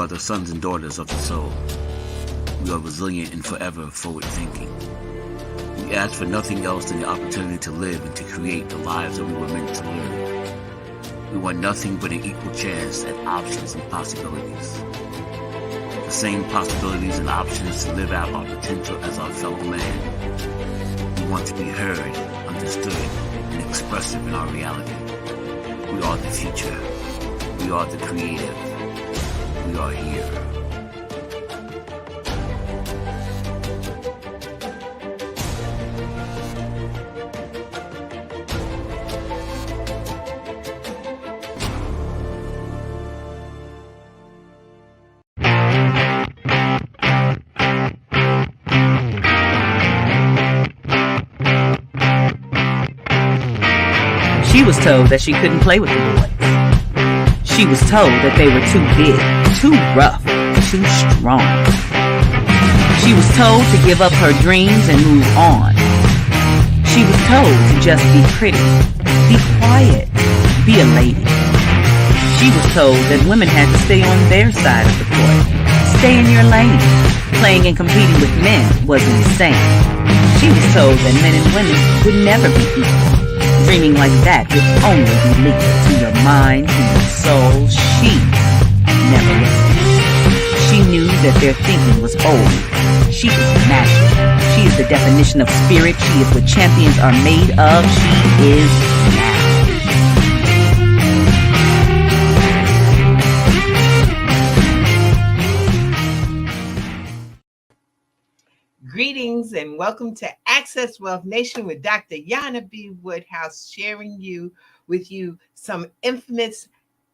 are the sons and daughters of the soul. We are resilient and forever forward-thinking. We ask for nothing else than the opportunity to live and to create the lives that we were meant to live. We want nothing but an equal chance at options and possibilities. The same possibilities and options to live out our potential as our fellow man. We want to be heard, understood, and expressive in our reality. We are the future. We are the creative. We are here. She was told that she couldn't play with the boys. She was told that they were too big, too rough, too strong. She was told to give up her dreams and move on. She was told to just be pretty, be quiet, be a lady. She was told that women had to stay on their side of the court, stay in your lane. Playing and competing with men was insane. She was told that men and women would never be equal. Dreaming like that would only be lethal to your mind, to your soul. She never listened. She knew that their thinking was old. She is magic. She is the definition of spirit. She is what champions are made of. She is now. Greetings and welcome to Access Wealth Nation with Dr. Jana B. Woodhouse, sharing with you some infamous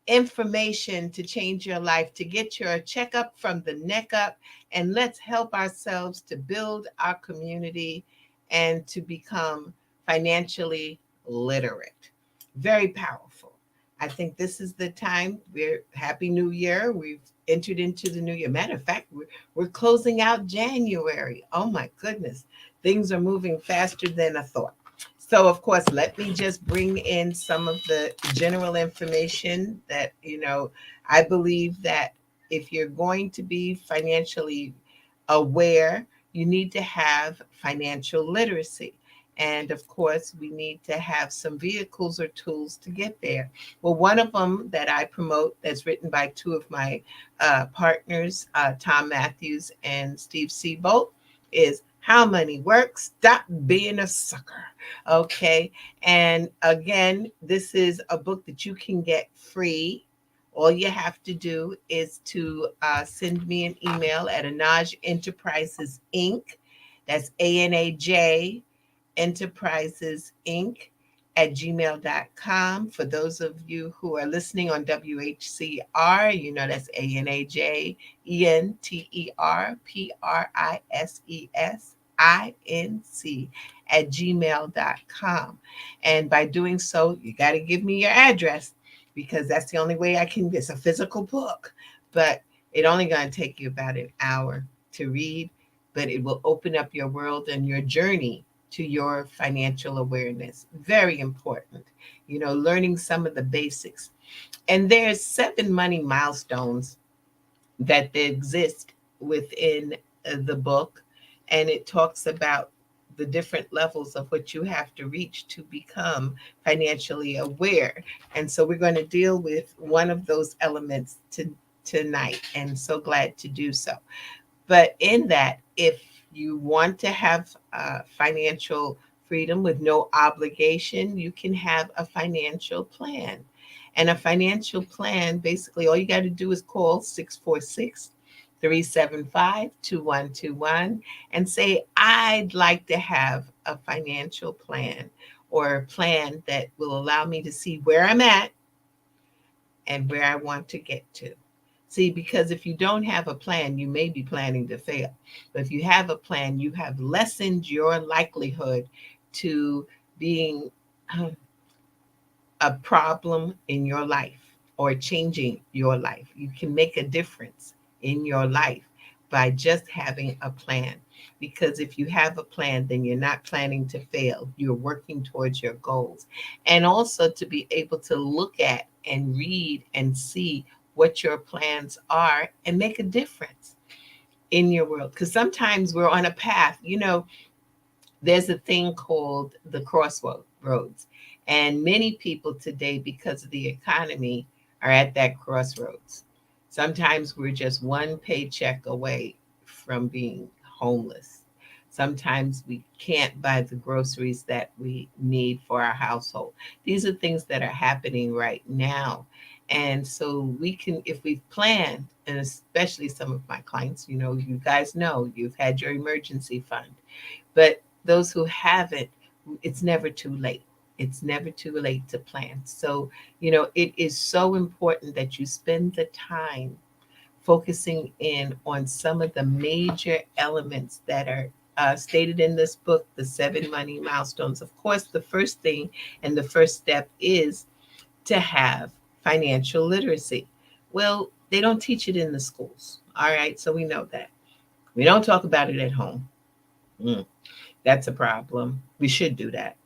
information to change your life, to get your checkup from the neck up, and let's help ourselves to build our community and to become financially literate. Very powerful. I think this is the time. We're Happy New Year. We've entered into the new year. Matter of fact, we're closing out January. Oh my goodness. Things are moving faster than I thought. So of course, let me just bring in some of the general information that, I believe that if you're going to be financially aware, you need to have financial literacy. And of course, we need to have some vehicles or tools to get there. Well, one of them that I promote that's written by two of my partners, Tom Matthews and Steve Seabolt, is How Money Works, Stop Being a Sucker. Okay. And again, this is a book that you can get free. All you have to do is to send me an email at Anaj Enterprises Inc. That's ANAJ Enterprises Inc. at gmail.com. For those of you who are listening on WHCR, that's ANAJENTERPRISESINC at gmail.com. And by doing so, you got to give me your address because that's the only way it's a physical book, but it's only going to take you about an hour to read, but it will open up your world and your journey to your financial awareness. Very important, learning some of the basics. And there's 7 money milestones that exist within the book. And it talks about the different levels of what you have to reach to become financially aware. And so we're going to deal with one of those elements tonight, and so glad to do so. But in that, if you want to have financial freedom with no obligation, you can have a financial plan. And a financial plan, basically, all you got to do is call 646-375-2121 and say, I'd like to have a financial plan or a plan that will allow me to see where I'm at and where I want to get to. See, because if you don't have a plan, you may be planning to fail. But if you have a plan, you have lessened your likelihood to being a problem in your life or changing your life. You can make a difference in your life by just having a plan. Because if you have a plan, then you're not planning to fail. You're working towards your goals. And also to be able to look at and read and see what your plans are and make a difference in your world. Because sometimes we're on a path, there's a thing called the crossroads. And many people today, because of the economy, are at that crossroads. Sometimes we're just one paycheck away from being homeless. Sometimes we can't buy the groceries that we need for our household. These are things that are happening right now. And so we can, if we've planned, and especially some of my clients, you guys know you've had your emergency fund. But those who haven't, it's never too late. It's never too late to plan. So, it is so important that you spend the time focusing in on some of the major elements that are stated in this book, the 7 money milestones. Of course, the first thing and the first step is to have financial literacy. Well, they don't teach it in the schools. All right. So we know that. We don't talk about it at home. Mm. That's a problem. We should do that.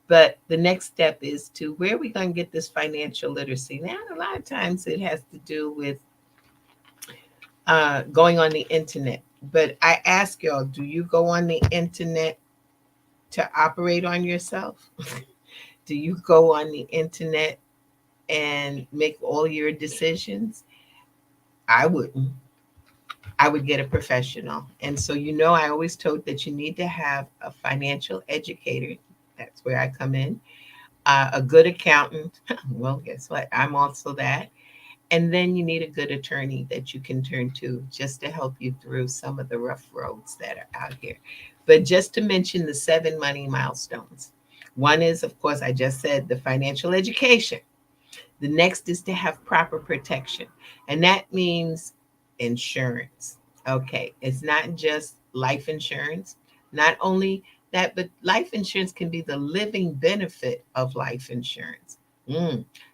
But the next step is to where are we going to get this financial literacy? Now, a lot of times it has to do with going on the internet. But I ask y'all, do you go on the internet to operate on yourself? Do you go on the internet and make all your decisions? I wouldn't. I would get a professional. And so, I always told that you need to have a financial educator. That's where I come in. A good accountant. Well, guess what? I'm also that. And then you need a good attorney that you can turn to just to help you through some of the rough roads that are out here. But just to mention the 7 money milestones. One is, of course, I just said the financial education. The next is to have proper protection. And that means insurance. Okay. It's not just life insurance. Not only that, but life insurance can be the living benefit of life insurance.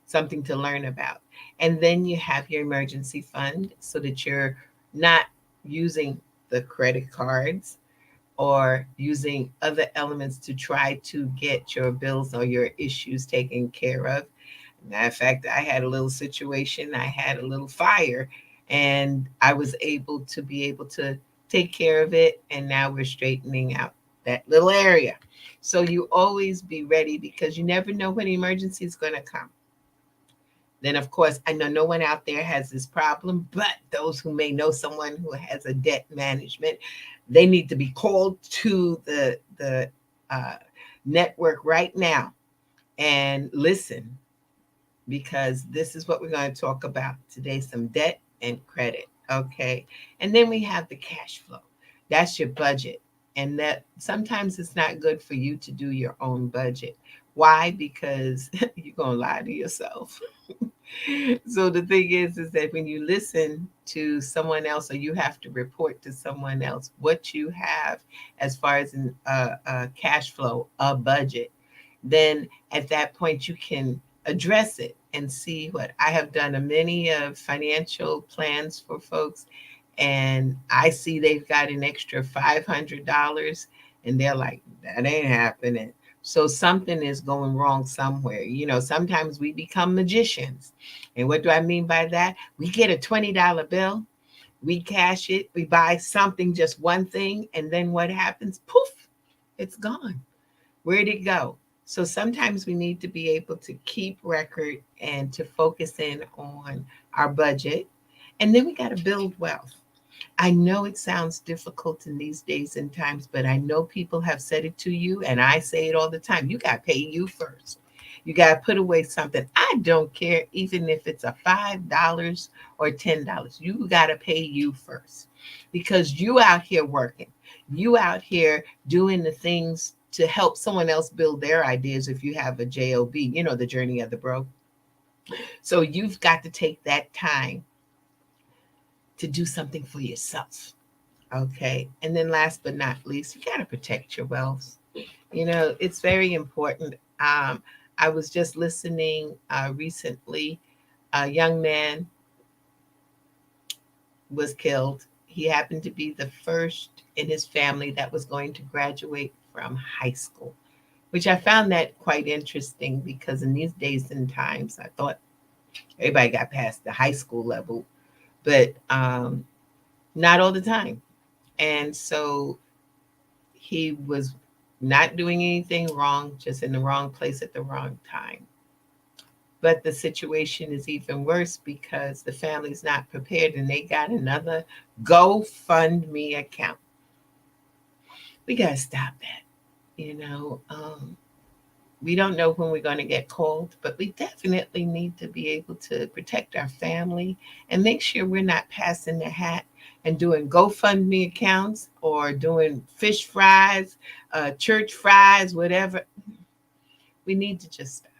Something to learn about. And then you have your emergency fund so that you're not using the credit cards or using other elements to try to get your bills or your issues taken care of. Matter of fact, I had a little situation, I had a little fire, and I was able to take care of it. And now we're straightening out that little area. So you always be ready because you never know when emergency is going to come. Then, of course, I know no one out there has this problem, but those who may know someone who has a debt management, they need to be called to the network right now and listen, because this is what we're going to talk about today, some debt and credit. Okay. And then we have the cash flow. That's your budget. And that sometimes it's not good for you to do your own budget. Why? Because you're going to lie to yourself. So the thing is that when you listen to someone else or you have to report to someone else what you have as far as a cash flow, a budget, then at that point you can address it and see what I have done. Many of financial plans for folks, and I see they've got an extra $500, and they're like, that ain't happening. So something is going wrong somewhere. Sometimes we become magicians. And what do I mean by that? We get a $20 bill, we cash it, we buy something, just one thing, and then what happens? Poof, it's gone. Where'd it go? So sometimes we need to be able to keep record and to focus in on our budget. And then we got to build wealth. I know it sounds difficult in these days and times, but I know people have said it to you, and I say it all the time. You got to pay you first. You got to put away something. I don't care, even if it's a $5 or $10. You got to pay you first, because you out here working. You out here doing the things to help someone else build their ideas. If you have a JOB, the journey of the broke. So you've got to take that time to do something for yourself. Okay. And then last but not least, you got to protect your wealth. It's very important. I was just listening recently. A young man was killed. He happened to be the first in his family that was going to graduate from high school, which I found that quite interesting, because in these days and times, I thought Everybody got past the high school level, but not all the time. And so he was not doing anything wrong, just in the wrong place at the wrong time. But the situation is even worse because the family's not prepared and they got another GoFundMe account. We got to stop that. We don't know when we're going to get called, but we definitely need to be able to protect our family and make sure we're not passing the hat and doing GoFundMe accounts or doing fish fries, church fries, whatever. We need to just stop.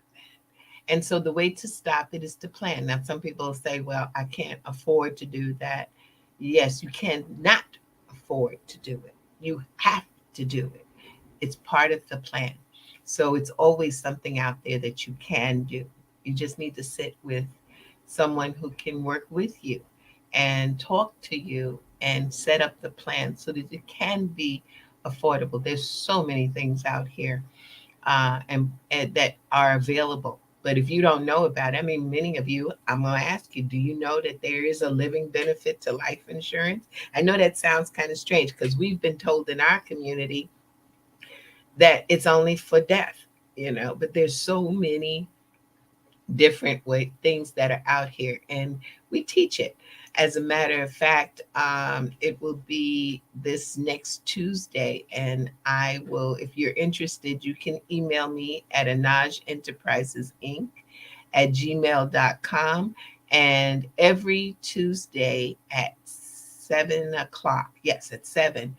And so the way to stop it is to plan. Now, some people say, well, I can't afford to do that. Yes, you cannot afford to do it. You have to do it. It's part of the plan. So it's always something out there that you can do. You just need to sit with someone who can work with you and talk to you and set up the plan so that it can be affordable. There's so many things out here and that are available. But if you don't know about it, I mean, many of you, I'm going to ask you, do you know that there is a living benefit to life insurance? I know that sounds kind of strange because we've been told in our community that it's only for death, but there's so many different things that are out here and we teach it. As a matter of fact, it will be this next Tuesday, and I will, if you're interested, you can email me at anagenterprisesinc@gmail.com. And every Tuesday at 7 o'clock, yes, at 7,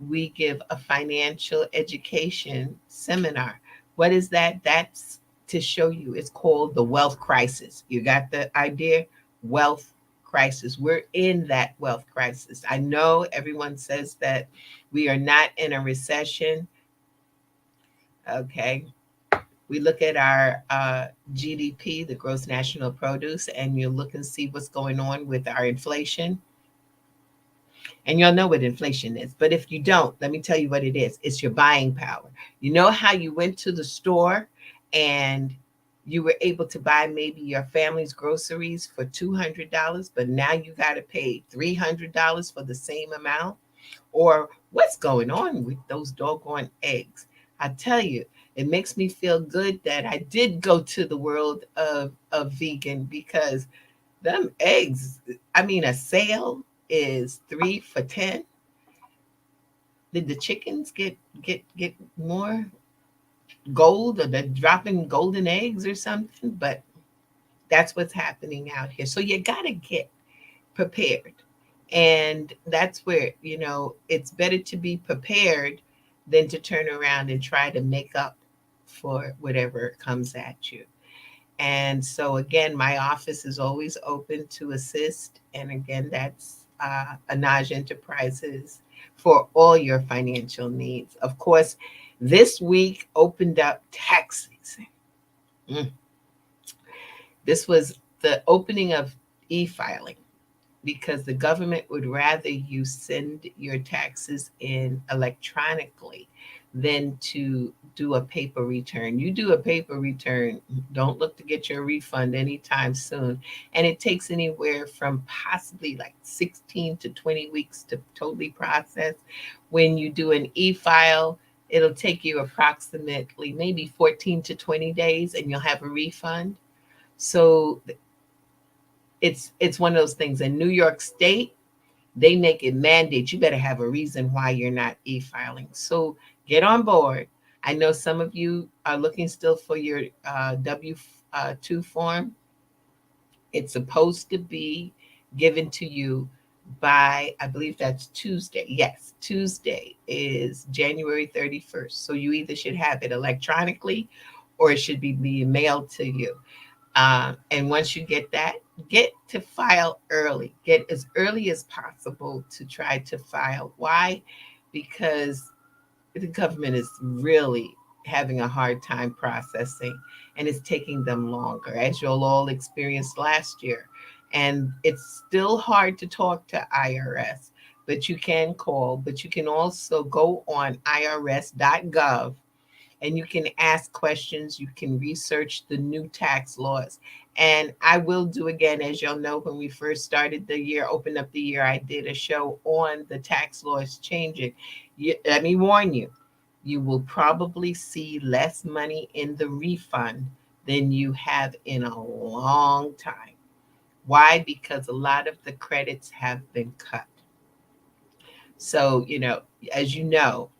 we give a financial education seminar. What is that? That's to show you. It's called the wealth crisis. You got the idea? Wealth crisis. We're in that wealth crisis. I know everyone says that we are not in a recession. Okay. We look at our GDP, the gross national produce, and you look and see what's going on with our inflation. And you'll know what inflation is. But if you don't, let me tell you what it is. It's your buying power. You know how you went to the store and you were able to buy maybe your family's groceries for $200, but now you got to pay $300 for the same amount? Or what's going on with those doggone eggs? I tell you, it makes me feel good that I did go to the world of vegan because them eggs, I mean, a sale is 3 for 10. Did the chickens get more gold, or they're dropping golden eggs or something? But that's what's happening out here. So you got to get prepared. And that's where, it's better to be prepared than to turn around and try to make up for whatever comes at you. And so, again, my office is always open to assist. And again, that's Anaj Enterprises for all your financial needs. Of course, this week opened up tax season. This was the opening of e-filing because the government would rather you send your taxes in electronically than to do a paper return. You do a paper return, don't look to get your refund anytime soon. And it takes anywhere from possibly like 16 to 20 weeks to totally process. When you do an e-file, it'll take you approximately maybe 14 to 20 days and you'll have a refund. So it's one of those things. In New York State, they make it mandate. You better have a reason why you're not e-filing. So get on board. I know some of you are looking still for your W-2 form. It's supposed to be given to you by, I believe that's Tuesday. Yes, Tuesday is January 31st. So you either should have it electronically or it should be being mailed to you. And once you get that, get to file early. Get as early as possible to try to file. Why? Because the government is really having a hard time processing and it's taking them longer, as you'll all experienced last year. And it's still hard to talk to IRS, but you can call, but you can also go on irs.gov and you can ask questions. You can research the new tax laws. And I will do again, as you'll know, when we first started the year, opened up the year, I did a show on the tax laws changing. Let me warn you, you will probably see less money in the refund than you have in a long time. Why? Because a lot of the credits have been cut. So, as you know,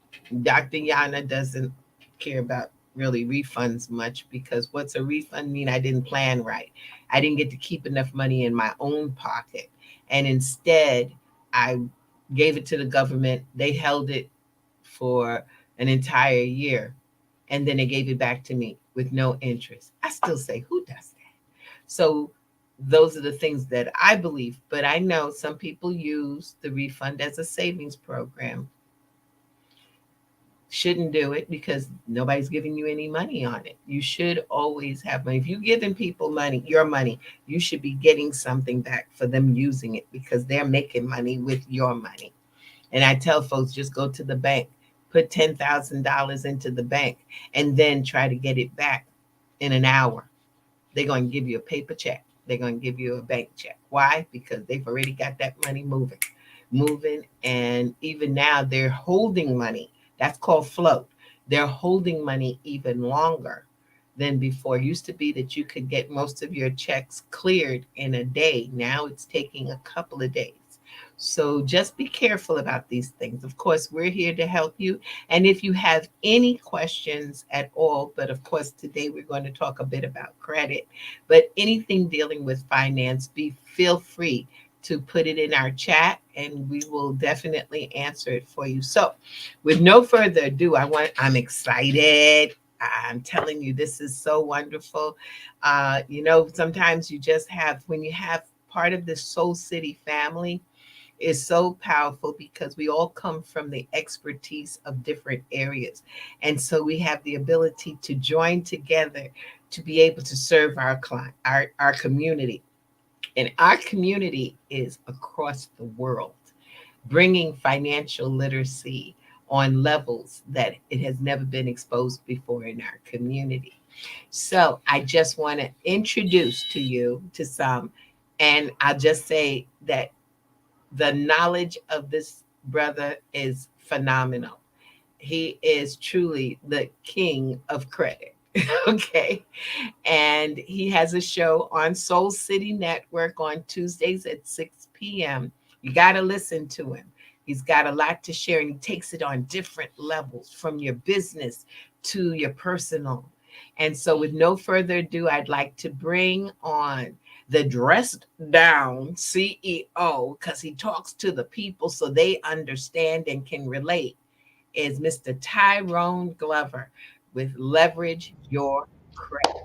Dr. Yana doesn't care about really refunds much, because what's a refund mean? I didn't plan right. I didn't get to keep enough money in my own pocket. And instead, I gave it to the government. They held it for an entire year, and then they gave it back to me with no interest. I still say, who does that? So those are the things that I believe. But I know some people use the refund as a savings program. Shouldn't do it, because nobody's giving you any money on it. You should always have money. If you're giving people money, your money, you should be getting something back for them using it, because they're making money with your money. And I tell folks, just go to the bank, put $10,000 into the bank, and then try to get it back in an hour. They're going to give you a paper check. They're going to give you a bank check. Why? Because they've already got that money moving. And even now they're holding money. That's called float. They're holding money even longer than before. It used to be that you could get most of your checks cleared in a day. Now it's taking a couple of days. So just be careful about these things. Of course, we're here to help you. And if you have any questions at all, but of course, today we're going to talk a bit about credit, but anything dealing with finance, feel free to put it in our chat, and we will definitely answer it for you. So with no further ado, I'm excited. I'm telling you, this is so wonderful. Sometimes you just have, when you have part of the Soul City family, is so powerful, because we all come from the expertise of different areas. And so we have the ability to join together to be able to serve our client, our community. And our community is across the world, bringing financial literacy on levels that it has never been exposed before in our community. So I just want to introduce to you to some, and I'll just say that the knowledge of this brother is phenomenal. He is truly the king of credit. Okay. And he has a show on Soul City Network on Tuesdays at 6 p.m. You got to listen to him. He's got a lot to share, and he takes it on different levels, from your business to your personal. And so, with no further ado, I'd like to bring on the dressed down CEO, because he talks to the people so they understand and can relate, is Mr. Tyrone Glover with Leverage Your Credit.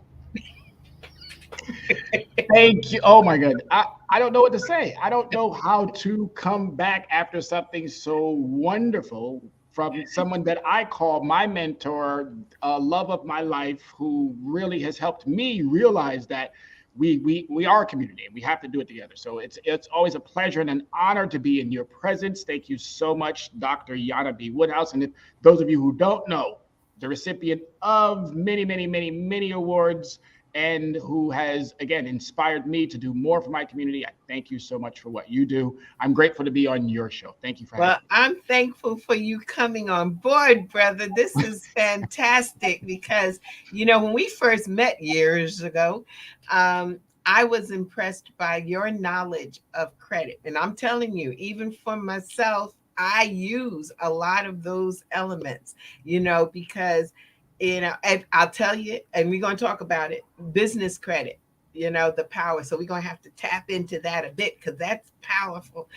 Thank you. Oh my God. I don't know what to say. I don't know how to come back after something so wonderful from someone that I call my mentor, love of my life, who really has helped me realize that we are a community and we have to do it together. So it's always a pleasure and an honor to be in your presence. Thank you so much, Dr. Jana B. Woodhouse. And if those of you who don't know, the recipient of many, many, many, many awards, and who has, again, inspired me to do more for my community. I thank you so much for what you do. I'm grateful to be on your show. Thank you for having Well, I'm thankful for you coming on board, brother. This is fantastic, because, when we first met years ago, I was impressed by your knowledge of credit. And I'm telling you, even for myself, I use a lot of those elements, because, and I'll tell you, and we're going to talk about it, business credit, the power. So we're going to have to tap into that a bit, because that's powerful.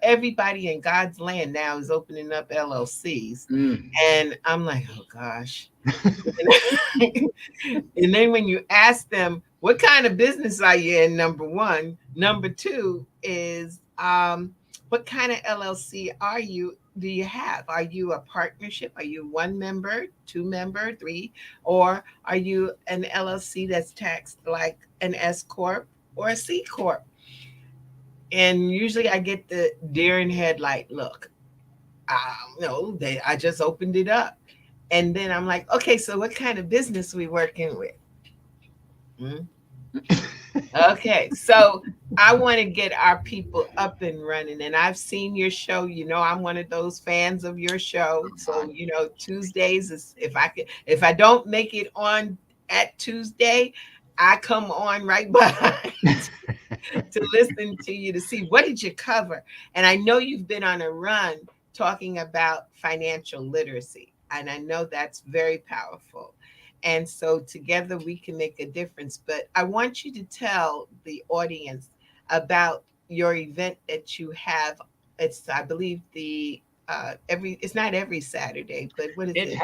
Everybody in God's land now is opening up LLCs. it. And I'm like, oh gosh. And then when you ask them, what kind of business are you in? Number one. Number two is, what kind of LLC do you have? Are you a partnership? Are you one member, two member, three? Or are you an LLC that's taxed like an S Corp or a C Corp? And usually I get the deer in headlight look. No, I just opened it up. And then I'm like, okay, so what kind of business we working with? Hmm? Okay, so I want to get our people up and running, and I've seen your show. You know, I'm one of those fans of your show. So, you know, Tuesdays is if I don't make it on at Tuesday, I come on right behind to listen to you to see what did you cover. And I know you've been on a run talking about financial literacy, and I know that's very powerful. And so together we can make a difference. But I want you to tell the audience about your event that you have. It's, I believe, the every it's not every Saturday, but what is it?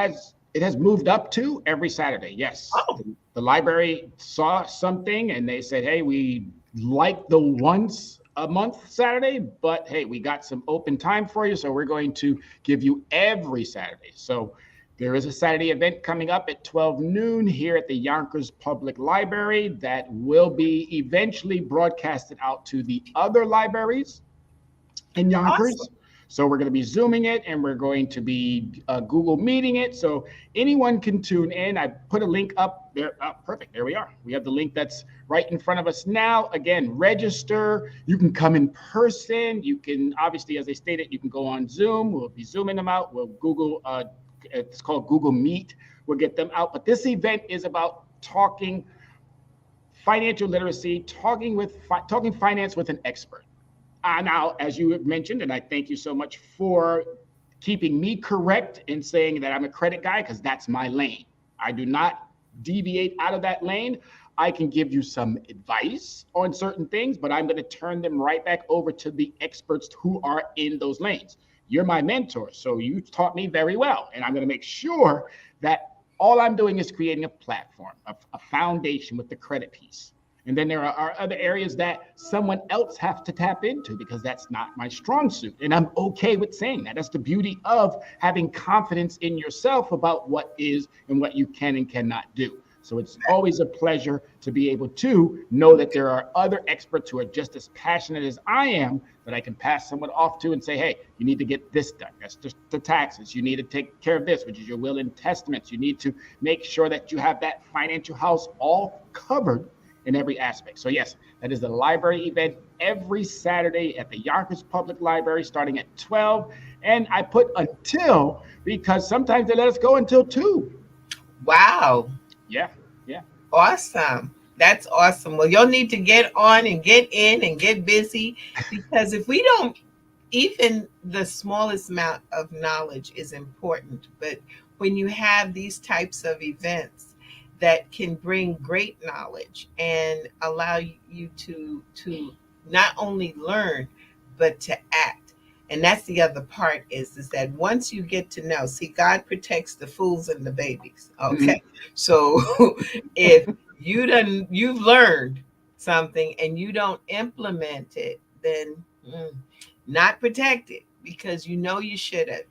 It has moved up to every Saturday. Yes, Oh, the library saw something and they said, "Hey, we like the once a month Saturday, but hey, we got some open time for you, so we're going to give you every Saturday." So there is a Saturday event coming up at 12 noon here at the Yonkers Public Library that will be eventually broadcasted out to the other libraries in awesome. Yonkers. So we're going to be Zooming it and we're going to be Google Meeting it. So anyone can tune in. I put a link up there. Oh, perfect. There we are. We have the link that's right in front of us now. Again, register. You can come in person. You can, obviously, as I stated, you can go on Zoom. We'll be Zooming them out. We'll Google, it's called Google Meet. We'll get them out. But this event is about talking financial literacy, talking finance with an expert. Now, as you have mentioned, and I thank you so much for keeping me correct in saying that I'm a credit guy, because that's my lane. I do not deviate out of that lane. I can give you some advice on certain things, but I'm going to turn them right back over to the experts who are in those lanes. You're my mentor, so you taught me very well, and I'm going to make sure that all I'm doing is creating a platform, a foundation with the credit piece. And then there are other areas that someone else has to tap into because that's not my strong suit. And I'm okay with saying that. That's the beauty of having confidence in yourself about what is and what you can and cannot do. So it's always a pleasure to be able to know that there are other experts who are just as passionate as I am that I can pass someone off to and say, hey, you need to get this done. That's just the taxes. You need to take care of this, which is your will and testaments. You need to make sure that you have that financial house all covered in every aspect. So yes, that is the library event every Saturday at the Yonkers Public Library starting at 12. And I put until because sometimes they let us go until 2. Wow. Yeah, yeah. Awesome. That's awesome. Well, you'll need to get on and get in and get busy, because if we don't, even the smallest amount of knowledge is important. But when you have these types of events that can bring great knowledge and allow you to not only learn but to act. And that's the other part is that once you get to know, see, God protects the fools and the babies. Mhm. Okay. So if you've learned something and you don't implement it, then not protected, because you know you shoulda,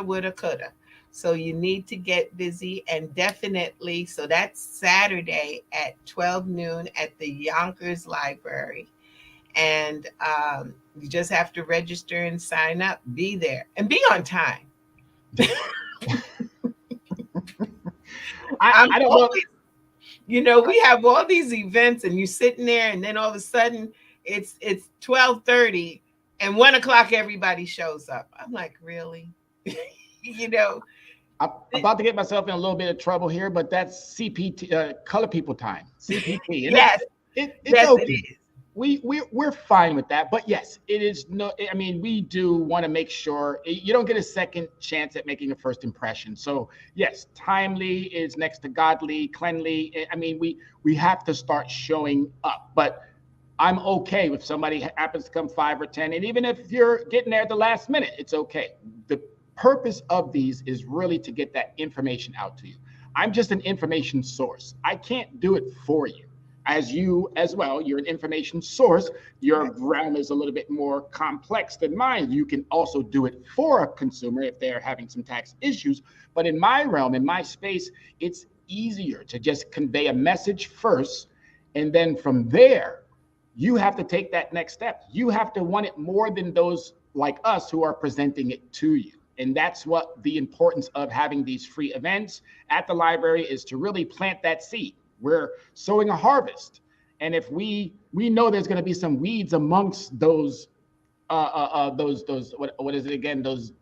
woulda, coulda. So you need to get busy, and definitely. So that's Saturday at 12 noon at the Yonkers Library, and you just have to register and sign up. Be there and be on time. I'm I don't know. always, we have all these events, and you're sitting there, and then all of a sudden it's 12:30, and 1 o'clock everybody shows up. I'm like, really? you know, I'm about to get myself in a little bit of trouble here, but that's CPT, color people time, CPT, and yes, it's yes, it okay. is. We're fine with that, but yes, it is no. I mean, we do want to make sure you don't get a second chance at making a first impression. So yes, timely is next to godly, cleanly. I mean, we have to start showing up, but I'm okay if somebody happens to come 5 or 10, and even if you're getting there at the last minute, it's okay. The purpose of these is really to get that information out to you. I'm just an information source. I can't do it for you. As you as well, you're an information source. Your realm is a little bit more complex than mine. You can also do it for a consumer if they're having some tax issues. But in my realm, in my space, it's easier to just convey a message first. And then from there, you have to take that next step. You have to want it more than those like us who are presenting it to you. And that's what the importance of having these free events at the library is, to really plant that seed. We're sowing a harvest. And if we know there's going to be some weeds amongst those what is it again? Those,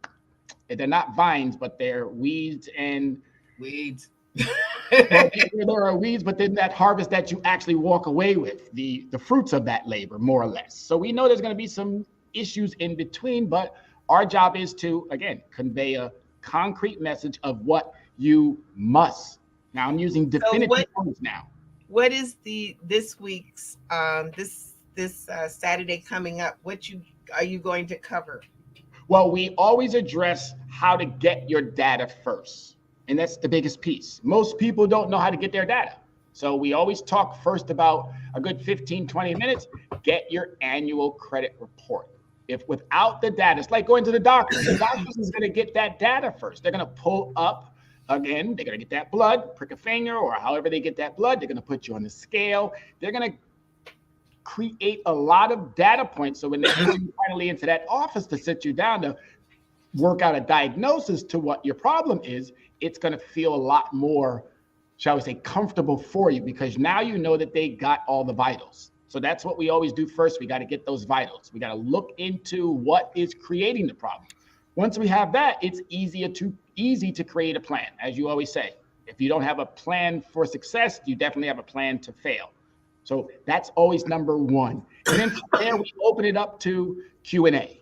they're not vines, but they're weeds and Weeds. well, there are weeds, but then that harvest that you actually walk away with, the fruits of that labor, more or less. So we know there's going to be some issues in between, but our job is to, again, convey a concrete message of what you must. Now I'm using So definitive words now. what is the this week's this Saturday coming up? What you are you going to cover? Well, we always address how to get your data first. And that's the biggest piece. Most people don't know how to get their data. So we always talk first about a good 15, 20 minutes, get your annual credit report. If without the data, it's like going to the doctor. The doctor is going to get that data first. They're going to pull up, again, they're going to get that blood, prick a finger, or however they get that blood. They're going to put you on the scale. They're going to create a lot of data points. So when they bring you finally into that office to sit you down to work out a diagnosis to what your problem is, it's going to feel a lot more, shall we say, comfortable for you, because now you know that they got all the vitals. So that's what we always do first. We got to get those vitals. We got to look into what is creating the problem. Once we have that, it's easy to create a plan. As you always say, if you don't have a plan for success, you definitely have a plan to fail. So that's always number one. And then from there, we open it up to Q&A.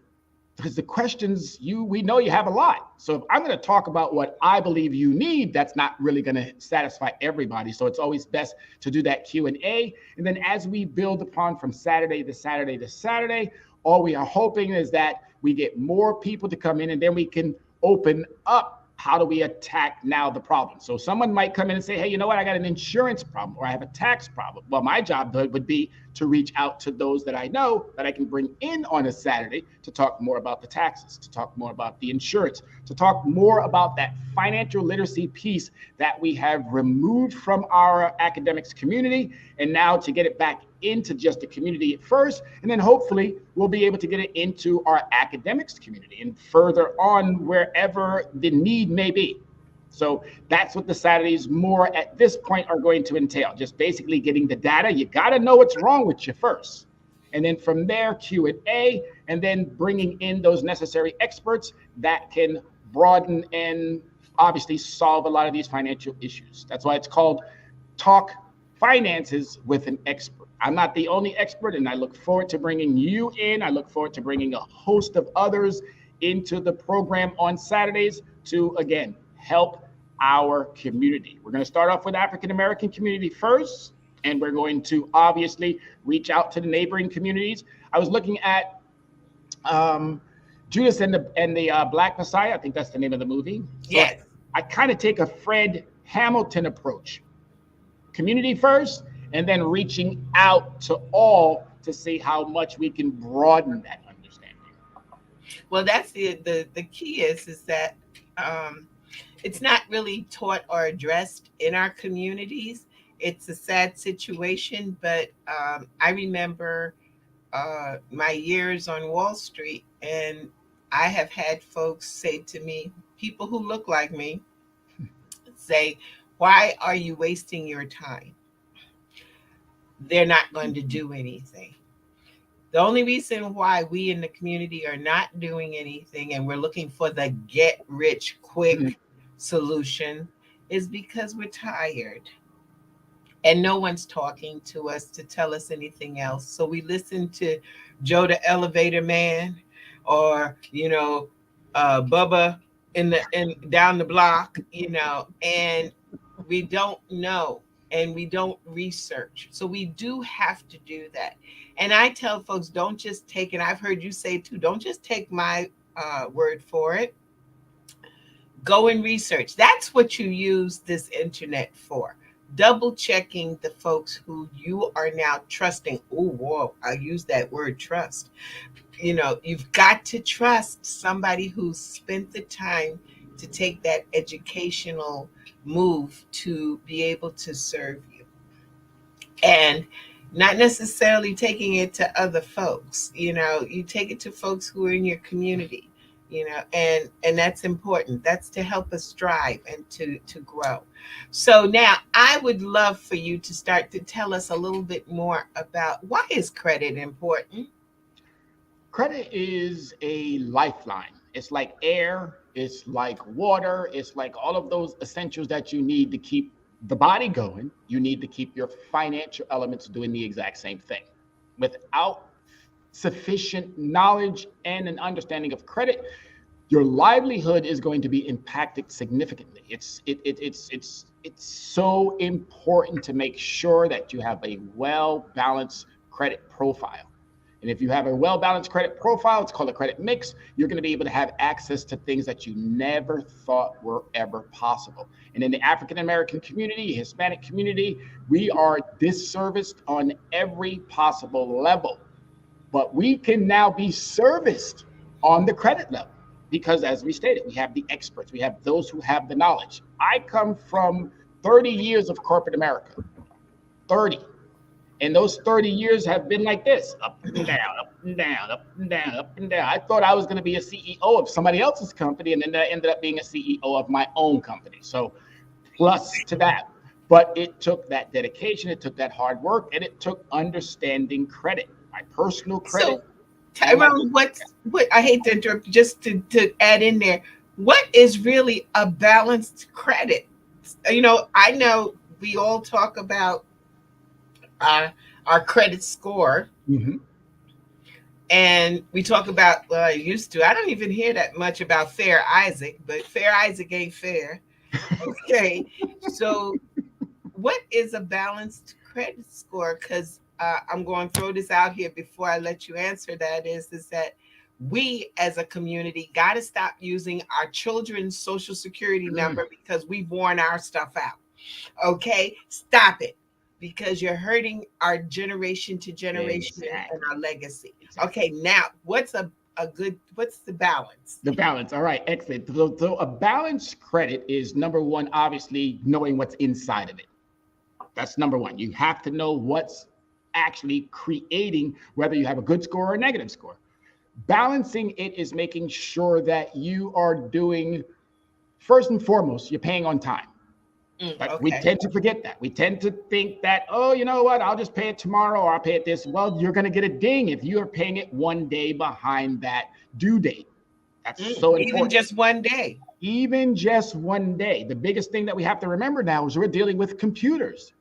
Because the questions, we know you have a lot. So if I'm going to talk about what I believe you need, that's not really going to satisfy everybody. So it's always best to do that Q&A. And then as we build upon from Saturday to Saturday to Saturday, all we are hoping is that we get more people to come in, and then we can open up how do we attack now the problem. So someone might come in and say, hey, you know what, I got an insurance problem, or I have a tax problem. Well, my job would be to reach out to those that I know that I can bring in on a Saturday to talk more about the taxes, to talk more about the insurance, to talk more about that financial literacy piece that we have removed from our academics community, and now to get it back into just the community at first, and then hopefully we'll be able to get it into our academics community and further on wherever the need may be. So that's what the Saturdays more at this point are going to entail. Just basically getting the data. You got to know what's wrong with you first. And then from there, Q&A, and then bringing in those necessary experts that can broaden and obviously solve a lot of these financial issues. That's why it's called Talk Finances with an Expert. I'm not the only expert, and I look forward to bringing you in. I look forward to bringing a host of others into the program on Saturdays to, again, help our community. We're going to start off with African American community first, and we're going to obviously reach out to the neighboring communities. I was looking at Judas and the Black Messiah. I think that's the name of the movie. So Yes. I kind of take a Fred Hamilton approach. Community first, and then reaching out to all to see how much we can broaden that understanding. Well, that's the key is that it's not really taught or addressed in our communities. It's a sad situation, but I remember my years on Wall Street, and I have had folks say to me, people who look like me, say, "Why are you wasting your time? They're not going to do anything." The only reason why we in the community are not doing anything and we're looking for the get rich quick solution is because we're tired and no one's talking to us to tell us anything else. So we listen to Joe the Elevator Man, or Bubba in down the block, and we don't know and we don't research. So we do have to do that. And I tell folks, don't just take it. I've heard you say too, don't just take my word for it. Go and research. That's what you use this internet for. Double checking the folks who you are now trusting. Oh, whoa, I use that word trust. You've got to trust somebody who's spent the time to take that educational move to be able to serve you, and not necessarily taking it to other folks. You take it to folks who are in your community. and that's important. That's to help us strive and to grow. So now I would love for you to start to tell us a little bit more about why is credit important. Credit is a lifeline. It's like air, it's like water, it's like all of those essentials that you need to keep the body going. You need to keep your financial elements doing the exact same thing. Without sufficient knowledge and an understanding of credit, your livelihood is going to be impacted significantly. It's so important to make sure that you have a well balanced credit profile. And if you have a well balanced credit profile, it's called a credit mix, you're going to be able to have access to things that you never thought were ever possible. And in the African American community, Hispanic community, we are disserviced on every possible level. But we can now be serviced on the credit level because, as we stated, we have the experts, we have those who have the knowledge. I come from 30 years of corporate America, 30. And those 30 years have been like this, up and down, up and down, up and down, up and down. I thought I was going to be a CEO of somebody else's company, and then I ended up being a CEO of my own company. So plus to that. But it took that dedication, it took that hard work, and it took understanding credit, my personal credit. So Tyrone, what I hate to interrupt, just to add in there, what is really a balanced credit? I know we all talk about our credit score, Mhm. and we talk about, well, I used to. I don't even hear that much about Fair Isaac, but Fair Isaac ain't fair. Okay, so what is a balanced credit score? Because I'm going to throw this out here before I let you answer that. Is that we as a community got to stop using our children's social security number because we've worn our stuff out. Okay, stop it, because you're hurting our generation to generation and our legacy. Okay, now what's the balance? The balance. All right, excellent. So a balanced credit is number one, obviously knowing what's inside of it. That's number one. You have to know what's actually creating whether you have a good score or a negative score. Balancing it is making sure that you are doing, first and foremost, you're paying on time. But we Okay. tend to forget that. We tend to think that, oh, you know what, I'll just pay it tomorrow or I'll pay it this. Well, you're going to get a ding if you are paying it one day behind that due date. That's so important. Even just one day. Even just one day. The biggest thing that we have to remember now is we're dealing with computers.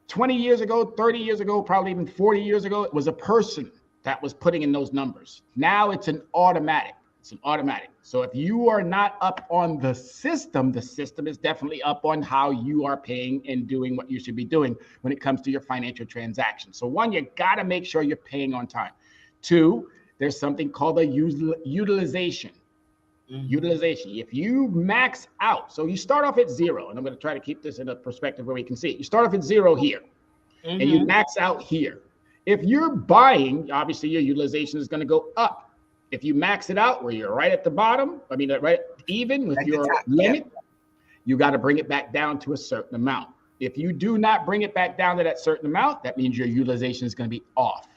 20 years ago, 30 years ago, probably even 40 years ago, it was a person that was putting in those numbers. Now it's an automatic. It's an automatic. So if you are not up on the system is definitely up on how you are paying and doing what you should be doing when it comes to your financial transactions. So one, you got to make sure you're paying on time. Two, there's something called a utilization. Utilization. If you max out, so you start off at zero, and I'm going to try to keep this in a perspective where we can see it. You start off at zero here, and you max out here. If you're buying, obviously your utilization is going to go up. If you max it out where you're right at the bottom, I mean, right even with your limit, you got to bring it back down to a certain amount. If you do not bring it back down to that certain amount, that means your utilization is going to be off.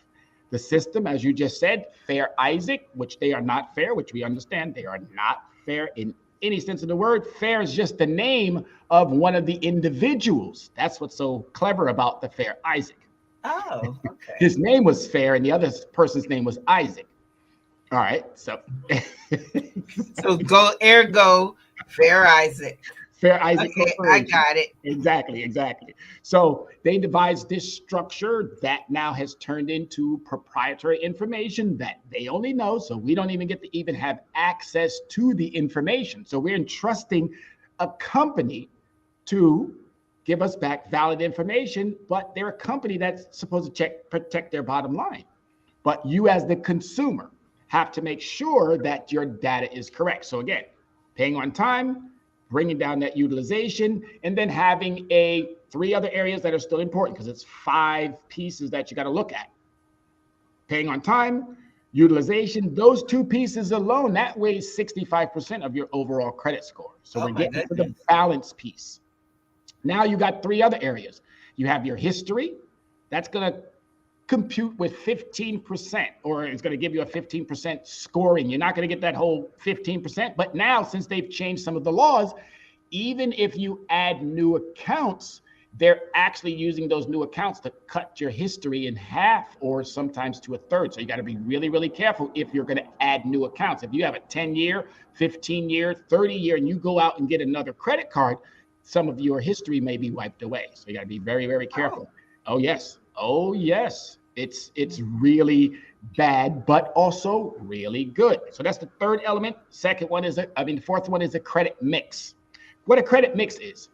The system, as you just said, Fair Isaac, which they are not fair, which we understand they are not fair in any sense of the word. Fair is just the name of one of the individuals. That's what's so clever about the Fair Isaac. Oh, okay. His name was Fair, and the other person's name was Isaac. All right, so So go ergo Fair Isaac. Fair Isaac. Okay, I got it. Exactly. So they devised this structure that now has turned into proprietary information that they only know. So we don't even get to even have access to the information. So we're entrusting a company to give us back valid information, but they're a company that's supposed to protect their bottom line. But you as the consumer have to make sure that your data is correct. So again, paying on time, bringing down that utilization, and then having three other areas that are still important because it's 5 pieces that you got to look at. Paying on time, utilization, those 2 pieces alone, that weighs 65% of your overall credit score. So we're getting to the balance piece. Now you got 3 other areas. You have your history. That's going to compute with 15%, or it's going to give you a 15% scoring. You're not going to get that whole 15%. But now, since they've changed some of the laws, even if you add new accounts, they're actually using those new accounts to cut your history in half or sometimes to a third. So you got to be really, really careful if you're going to add new accounts. If you have a 10-year, 15-year, 30-year, and you go out and get another credit card, some of your history may be wiped away. So you got to be very, very careful. Oh, yes. Oh, yes. It's really bad, but also really good. So that's the third element. The fourth one is a credit mix. What a credit mix is: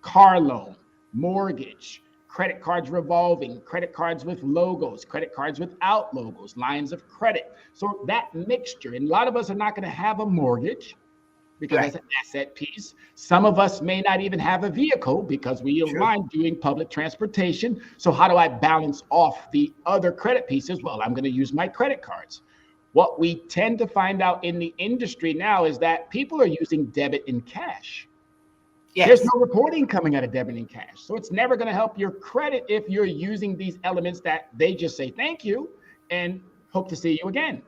car loan, mortgage, credit cards revolving, credit cards with logos, credit cards without logos, lines of credit. So that mixture, and a lot of us are not going to have a mortgage because that's an asset piece. Some of us may not even have a vehicle because we don't mind doing public transportation. So how do I balance off the other credit pieces? Well, I'm going to use my credit cards. What we tend to find out in the industry now is that people are using debit and cash. Yes. There's no reporting coming out of debit and cash. So it's never going to help your credit if you're using these elements that they just say thank you and hope to see you again.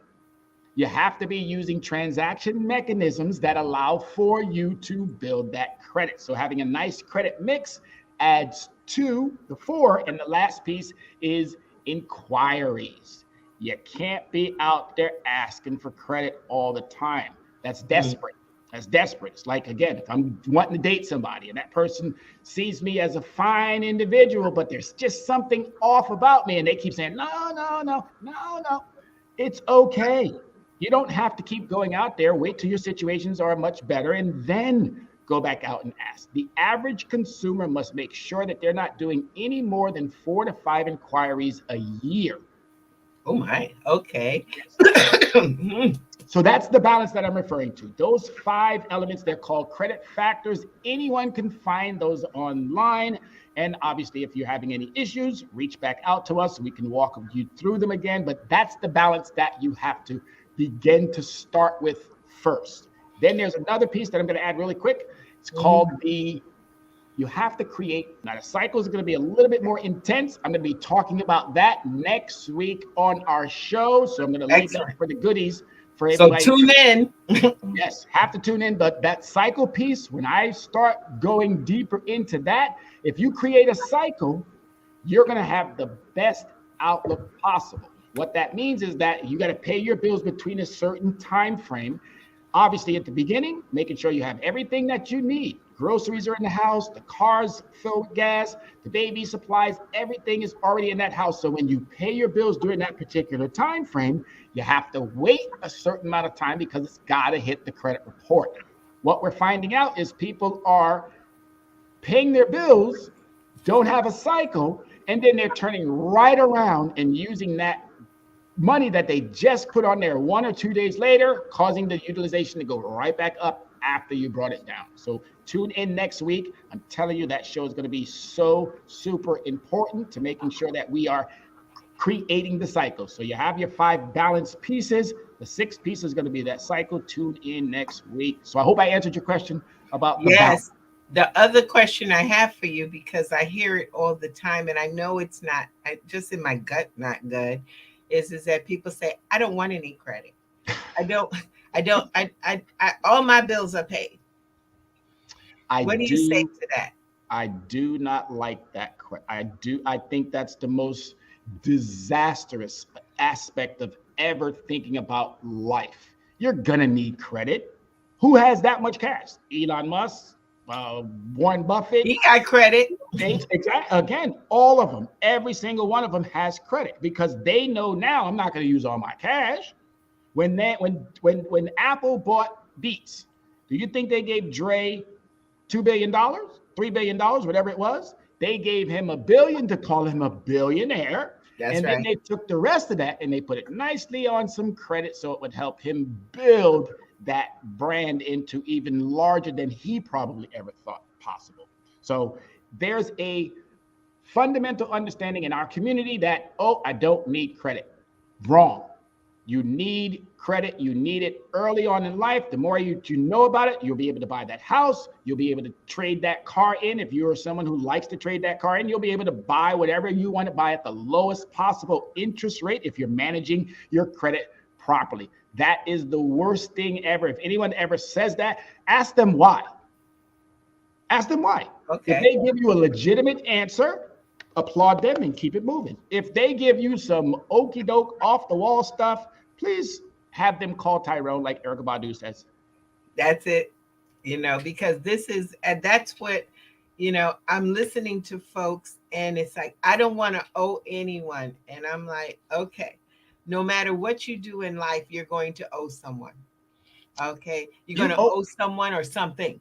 You have to be using transaction mechanisms that allow for you to build that credit. So having a nice credit mix adds to the four. And the last piece is inquiries. You can't be out there asking for credit all the time. That's desperate. That's desperate. It's like, again, if I'm wanting to date somebody and that person sees me as a fine individual, but there's just something off about me and they keep saying, no. It's okay. You don't have to keep going out there. Wait till your situations are much better and then go back out and ask. The average consumer must make sure that they're not doing any more than 4 to 5 inquiries a year. Oh my, okay. So that's the balance that I'm referring to. Those 5 elements, they're called credit factors. Anyone can find those online. And obviously, if you're having any issues, reach back out to us. We can walk you through them again. But that's the balance that you have to begin to start with first. Then there's another piece that I'm going to add really quick. It's called you have to create. Now, the cycle is going to be a little bit more intense. I'm going to be talking about that next week on our show. So I'm going to leave that for the goodies. For everybody. So tune in. Yes, have to tune in. But that cycle piece, when I start going deeper into that, if you create a cycle, you're going to have the best outlook possible. What that means is that you got to pay your bills between a certain time frame. Obviously, at the beginning, making sure you have everything that you need. Groceries are in the house, the car's filled with gas, the baby supplies, everything is already in that house. So when you pay your bills during that particular time frame, you have to wait a certain amount of time because it's got to hit the credit report. What we're finding out is people are paying their bills, don't have a cycle, and then they're turning right around and using that money that they just put on there 1 or 2 days later, causing the utilization to go right back up after you brought it down. So tune in next week. I'm telling you, that show is going to be so super important to making sure that we are creating the cycle. So you have your 5 balanced pieces. The 6th piece is going to be that cycle. Tune in next week. So I hope I answered your question about the balance. The other question I have for you, because I hear it all the time and I know it's not, just in my gut, not good, is that people say, I don't want any credit. All my bills are paid. What do you say to that? I do not like that. I think that's the most disastrous aspect of ever thinking about life. You're gonna need credit. Who has that much cash? Elon Musk, Warren Buffett. He got credit. Again, all of them, every single one of them has credit because they know now I'm not going to use all my cash. When Apple bought Beats, do you think they gave Dre $2 billion, $3 billion, whatever it was? They gave him $1 billion to call him a billionaire. That's and right. Then they took the rest of that and they put it nicely on some credit so it would help him build that brand into even larger than he probably ever thought possible. So there's a fundamental understanding in our community that, I don't need credit. Wrong. You need credit. You need it early on in life. The more you know about it, you'll be able to buy that house. You'll be able to trade that car in. If you're someone who likes to trade that car in, you'll be able to buy whatever you want to buy at the lowest possible interest rate if you're managing your credit properly. That is the worst thing ever. If anyone ever says that, ask them why. Ask them why. Okay. If they give you a legitimate answer, applaud them and keep it moving. If they give you some okie doke off the wall stuff, please have them call Tyrone, like Erykah Badu says. That's it. Because this is, and that's what, I'm listening to folks and it's like, I don't want to owe anyone. And I'm like, okay, no matter what you do in life, you're going to owe someone. Okay. You're going to owe someone or something.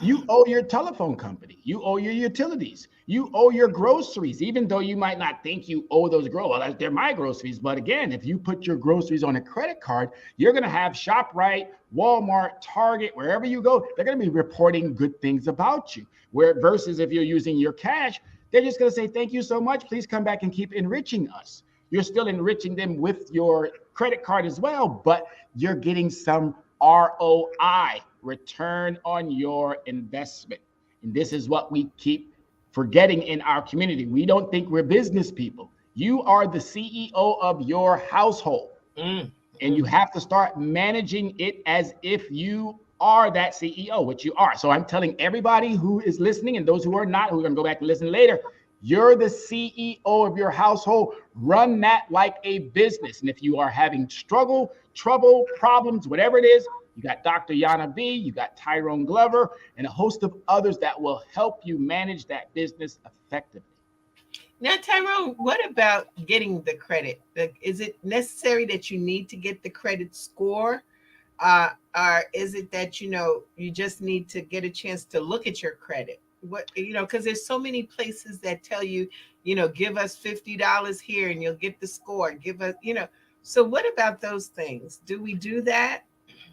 You owe your telephone company. You owe your utilities. You owe your groceries, even though you might not think you owe those groceries. Well, they're my groceries. But again, if you put your groceries on a credit card, you're going to have ShopRite, Walmart, Target, wherever you go, they're going to be reporting good things about you. Versus if you're using your cash, they're just going to say, thank you so much. Please come back and keep enriching us. You're still enriching them with your credit card as well, but you're getting some ROI, return on your investment. And this is what we keep forgetting in our community. We don't think we're business people. You are the CEO of your household. And you have to start managing it as if you are that CEO, which you are. So I'm telling everybody who is listening and those who are not, who are going to go back and listen later, you're the CEO of your household. Run that like a business. And if you are having trouble, problems, whatever it is, you got Dr. Jana B, you got Tyrone Glover, and a host of others that will help you manage that business effectively. Now, Tyrone, what about getting the credit? Is it necessary that you need to get the credit score? Or is it that, you just need to get a chance to look at your credit? Because there's so many places that tell you, give us $50 here and you'll get the score. Give us, So what about those things? Do we do that?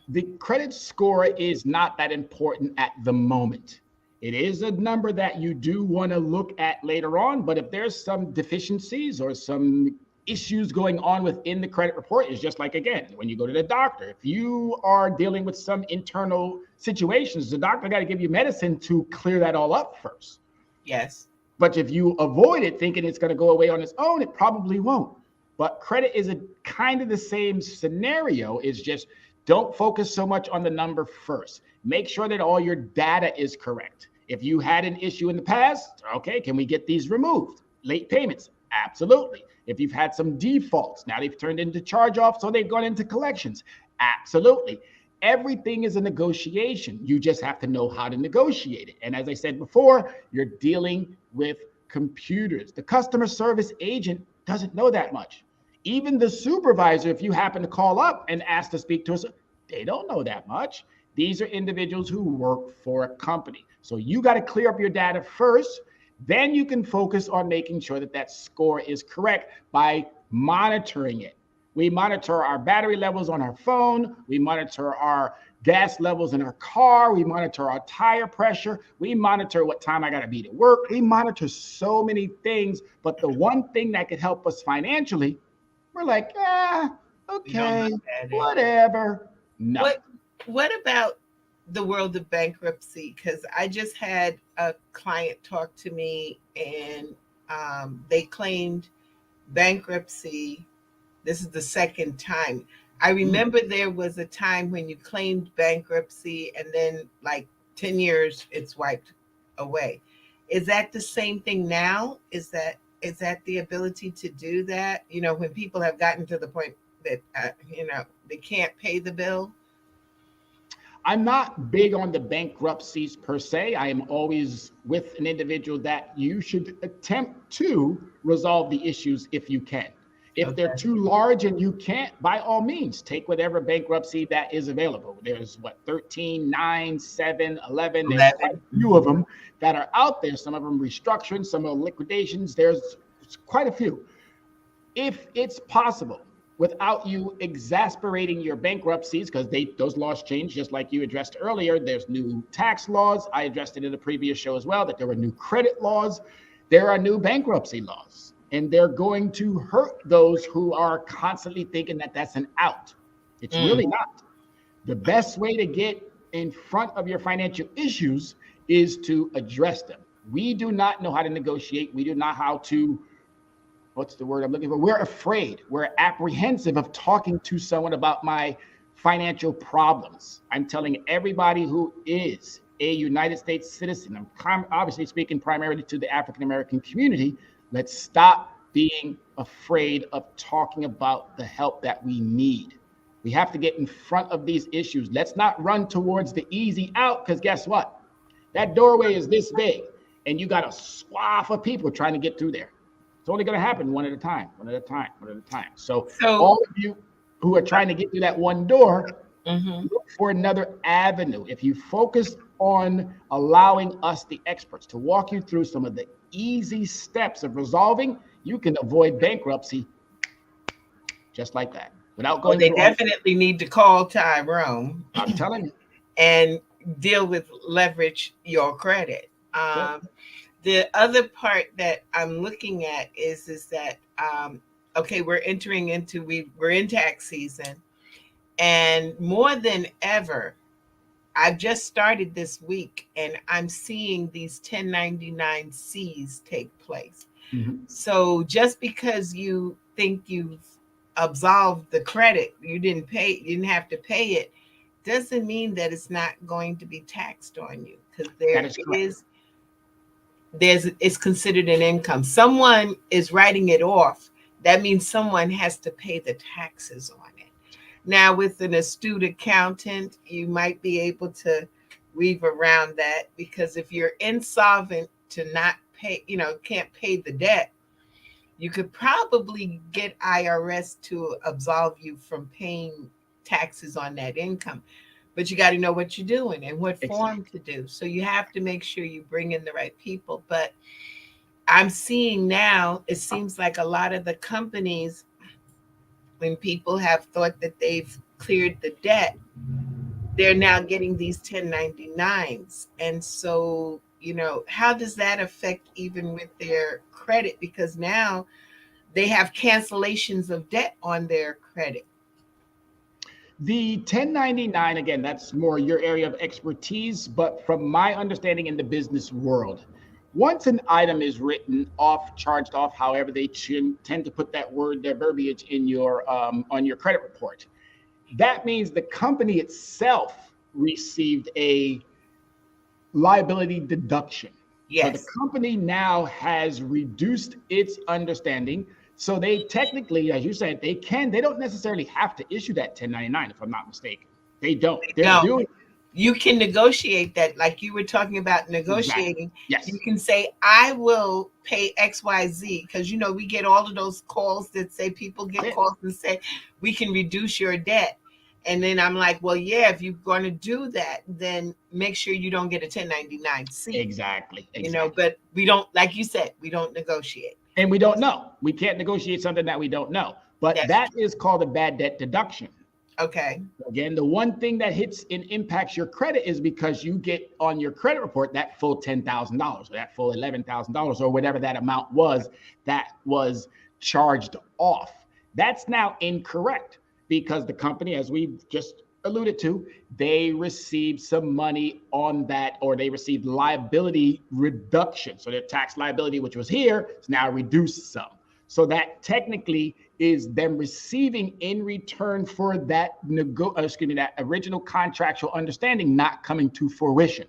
The credit score is not that important at the moment. It is a number that you do want to look at later on, but if there's some deficiencies or some issues going on within the credit report, it's just like, again, when you go to the doctor, if you are dealing with some internal situations, the doctor got to give you medicine to clear that all up first. Yes. But if you avoid it thinking it's going to go away on its own, it probably won't. But credit is a kind of the same scenario. It's just don't focus so much on the number first. Make sure that all your data is correct. If you had an issue in the past, okay, can we get these removed? Late payments, absolutely. If you've had some defaults, now they've turned into charge-offs, so they've gone into collections, absolutely. Everything is a negotiation. You just have to know how to negotiate it. And as I said before, you're dealing with computers. The customer service agent doesn't know that much. Even the supervisor, if you happen to call up and ask to speak to us, they don't know that much. These are individuals who work for a company. So you got to clear up your data first. Then you can focus on making sure that that score is correct by monitoring it. We monitor our battery levels on our phone. We monitor our gas levels in our car. We monitor our tire pressure. We monitor what time I got to be to work. We monitor so many things. But the one thing that could help us financially, we're like, okay, whatever. No. What about the world of bankruptcy? Because I just had a client talk to me and they claimed bankruptcy. This is the second time. I remember there was a time when you claimed bankruptcy and then like 10 years it's wiped away. Is that the same thing now? Is that the ability to do that? When people have gotten to the point that, they can't pay the bill? I'm not big on the bankruptcies per se. I am always with an individual that you should attempt to resolve the issues if you can. If they're too large and you can't, by all means, take whatever bankruptcy that is available. There's 13, 9, 7, 11. There's quite a few of them that are out there. Some of them restructuring, some are liquidations. There's quite a few. If it's possible, without you exasperating your bankruptcies, because those laws change, just like you addressed earlier. There's new tax laws. I addressed it in a previous show as well, that there were new credit laws. There are new bankruptcy laws. and they're going to hurt those who are constantly thinking that that's an out. It's really not. The best way to get in front of your financial issues is to address them. We do not know how to negotiate. We do not know how to, what's the word I'm looking for? We're afraid. We're apprehensive of talking to someone about my financial problems. I'm telling everybody who is a United States citizen, I'm obviously speaking primarily to the African American community, let's stop being afraid of talking about the help that we need. We have to get in front of these issues. Let's not run towards the easy out, because guess what? That doorway is this big, and you got a swath of people trying to get through there. It's only going to happen one at a time, one at a time, one at a time. So all of you who are trying to get through that one door, look for another avenue. If you focus on allowing us, the experts, to walk you through some of the easy steps of resolving, you can avoid bankruptcy just like that. Without going they through definitely need to call Tyrone. I'm telling you. And deal with leverage your credit. Sure. The other part that I'm looking at is that okay, we're in tax season, and more than ever, I've just started this week, and I'm seeing these 1099-Cs take place. So just because you think you've absolved the credit, you didn't have to pay it, doesn't mean that it's not going to be taxed on you, because it's considered an income. Someone is writing it off. That means someone has to pay the taxes on it. Now, with an astute accountant, you might be able to weave around that, because if you're insolvent to not pay, can't pay the debt, you could probably get IRS to absolve you from paying taxes on that income. But you got to know what you're doing and what form to do. So you have to make sure you bring in the right people. But I'm seeing now, it seems like a lot of the companies, when people have thought that they've cleared the debt, they're now getting these 1099s. And so, how does that affect even with their credit? Because now they have cancellations of debt on their credit. The 1099, again, that's more your area of expertise, but from my understanding in the business world, once an item is written off, charged off, however they tend to put that verbiage in your on your credit report, that means the company itself received a liability deduction. Yes. So the company now has reduced its understanding. So they technically, as you said, they don't necessarily have to issue that 1099, if I'm not mistaken. They don't. You can negotiate that, like you were talking about negotiating. Exactly. Yes. You can say, I will pay XYZ, because we get all of those calls that say, people get calls and say, we can reduce your debt. And then I'm like, well, yeah, if you're going to do that, then make sure you don't get a 1099-C. Exactly. But we don't, like you said, we don't negotiate. And we don't know. We can't negotiate something that we don't know. But that is called a bad debt deduction. Okay. Again, the one thing that hits and impacts your credit is because you get on your credit report that full $10,000 or that full $11,000 or whatever that amount was that was charged off. That's now incorrect, because the company, as we just alluded to, they received some money on that, or they received liability reduction. So their tax liability, which was here, is now reduced some. So that technically is them receiving in return for that that original contractual understanding not coming to fruition.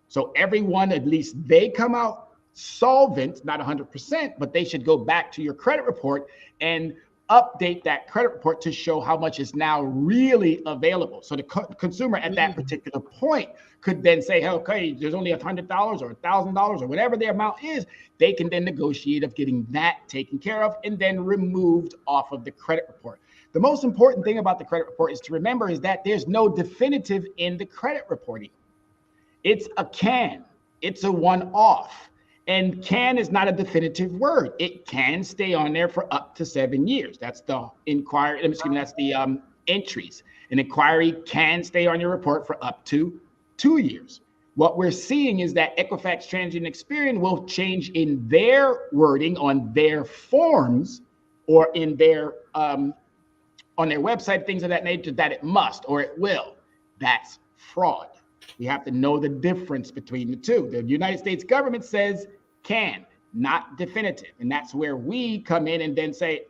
So everyone, at least they come out solvent, not 100%, but they should go back to your credit report and update that credit report to show how much is now really available. So the consumer at that particular point could then say, hey, okay, there's only $100 or $1,000 or whatever the amount is. They can then negotiate of getting that taken care of and then removed off of the credit report. The most important thing about the credit report is to remember is that there's no definitive in the credit reporting. It's a can. It's a one-off. And can is not a definitive word. It can stay on there for up to 7 years. That's the inquiry. That's the entries. An inquiry can stay on your report for up to 2 years. What we're seeing is that Equifax, TransUnion, and Experian will change in their wording on their forms or in their on their website, things of that nature, that it must or it will. That's fraud. We have to know the difference between the two. The United States government says can, not definitive. And that's where we come in and then say,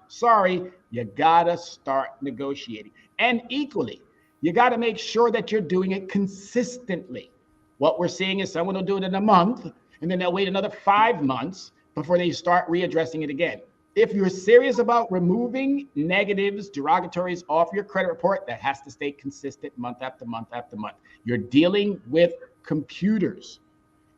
sorry, you gotta start negotiating. And equally, you gotta make sure that you're doing it consistently. What we're seeing is someone will do it in a month, and then they'll wait another 5 months before they start readdressing it again. If you're serious about removing negatives, derogatories off your credit report, that has to stay consistent month after month after month. You're dealing with computers,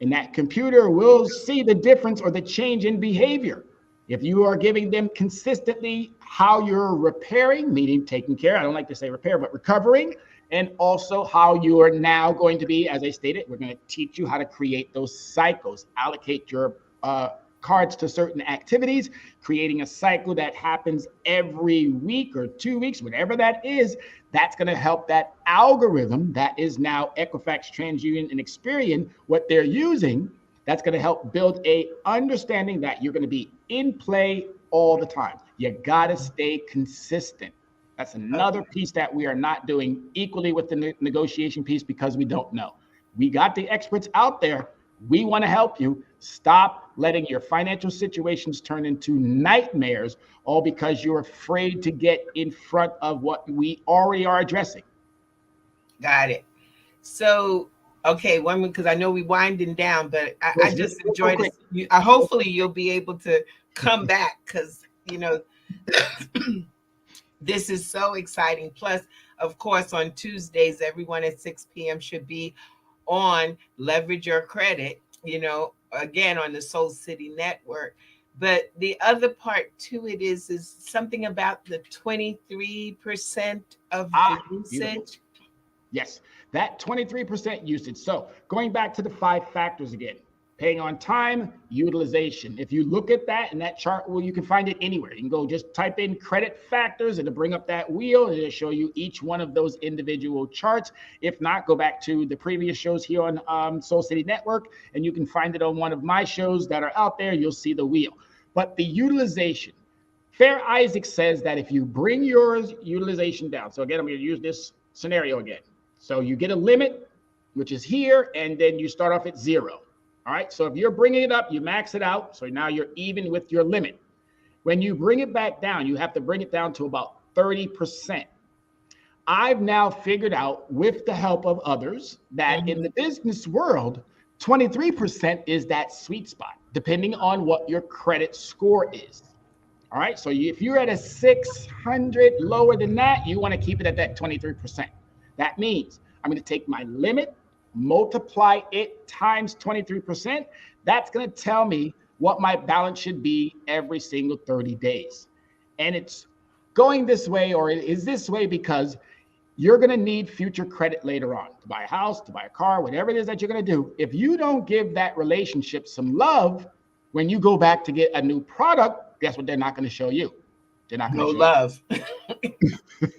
and that computer will see the difference or the change in behavior. If you are giving them consistently how you're repairing, meaning taking care, I don't like to say repair, but recovering, and also how you are now going to be, as I stated, we're going to teach you how to create those cycles, allocate your cards to certain activities, creating a cycle that happens every week or 2 weeks, whatever that is. That's going to help that algorithm that is now Equifax, TransUnion, and Experian, what they're using. That's going to help build a understanding that you're going to be in play all the time. You got to stay consistent. That's another piece that we are not doing equally with the negotiation piece because we don't know. We got the experts out there. We want to help you. Stop letting your financial situations turn into nightmares, all because you're afraid to get in front of what we already are addressing. Got it. So, okay, one, because I know we're winding down, but I just enjoyed it. Hopefully you'll be able to come back because, this is so exciting. Plus, of course, on Tuesdays, everyone at 6 p.m. should be on Leverage Your Credit, again, on the Soul City Network. But the other part to it is something about the 23% of the usage. Beautiful. Yes, that 23% usage. So going back to the 5 factors again, paying on time, utilization. If you look at that in that chart, well, you can find it anywhere. You can go just type in credit factors and it'll bring up that wheel and it'll show you each one of those individual charts. If not, go back to the previous shows here on Soul City Network and you can find it on one of my shows that are out there. You'll see the wheel. But the utilization, Fair Isaac says that if you bring your utilization down, so again, I'm going to use this scenario again. So you get a limit, which is here, and then you start off at 0. All right, so if you're bringing it up, you max it out. So now you're even with your limit. When you bring it back down, you have to bring it down to about 30%. I've now figured out with the help of others that in the business world, 23% is that sweet spot, depending on what your credit score is. All right, so if you're at a 600 lower than that, you want to keep it at that 23%. That means I'm going to take my limit, multiply it times 23%. That's going to tell me what my balance should be every single 30 days. And it's going this way, or it is this way because you're going to need future credit later on to buy a house, to buy a car, whatever it is that you're going to do. If you don't give that relationship some love when you go back to get a new product, guess what they're not going to show you? They're not going to show love.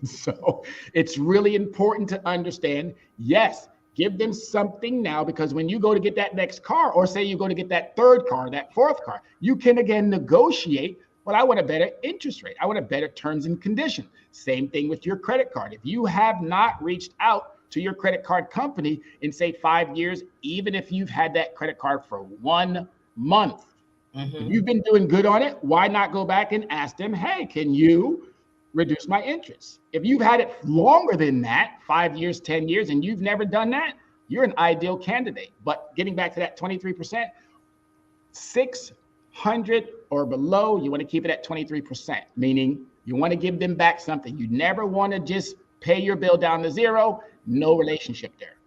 So it's really important to understand, yes, give them something now, because when you go to get that next car, or say you go to get that third car, that fourth car, you can again negotiate, well, I want a better interest rate. I want a better terms and condition. Same thing with your credit card. If you have not reached out to your credit card company in say 5 years, even if you've had that credit card for 1 month, if you've been doing good on it, why not go back and ask them, hey, can you reduce my interest? If you've had it longer than that, 5 years, 10 years, and you've never done that, you're an ideal candidate. But getting back to that 23%, 600 or below, you want to keep it at 23%, meaning you want to give them back something. You never want to just pay your bill down to 0, no relationship there.